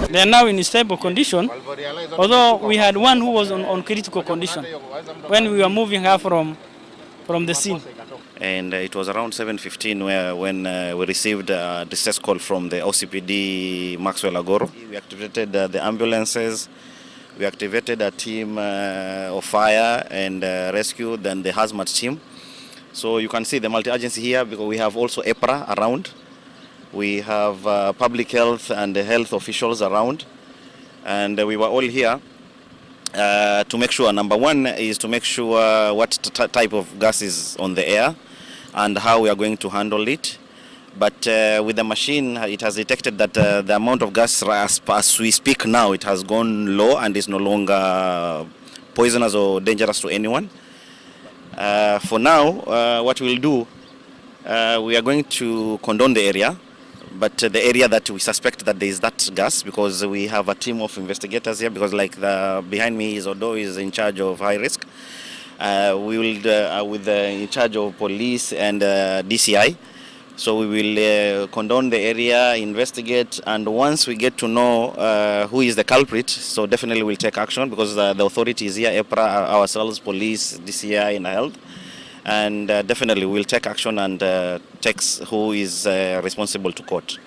They are now in stable condition, although we had one who was on critical condition when we were moving her from the scene. And it was around 7:15 when we received a distress call from the OCPD Maxwell Agoro. We activated the ambulances, we activated a team of fire and rescue, then the hazmat team. So you can see the multi-agency here because we have also EPRA around. We have public health and health officials around. And we were all here to make sure, number one is to make sure what type of gas is on the air and how we are going to handle it. But with the machine, it has detected that the amount of gas as we speak now, it has gone low and is no longer poisonous or dangerous to anyone. For now, what we'll do, we are going to condone the area, but the area that we suspect that there is that gas, because we have a team of investigators here, because like behind me is Odo is in charge of high risk. We will, with in charge of police and DCI, so we will condone the area, investigate, and once we get to know who is the culprit, so definitely we'll take action, because the authorities here, EPRA, ourselves, police, DCI, and health, and definitely we'll take action and take who is responsible to court.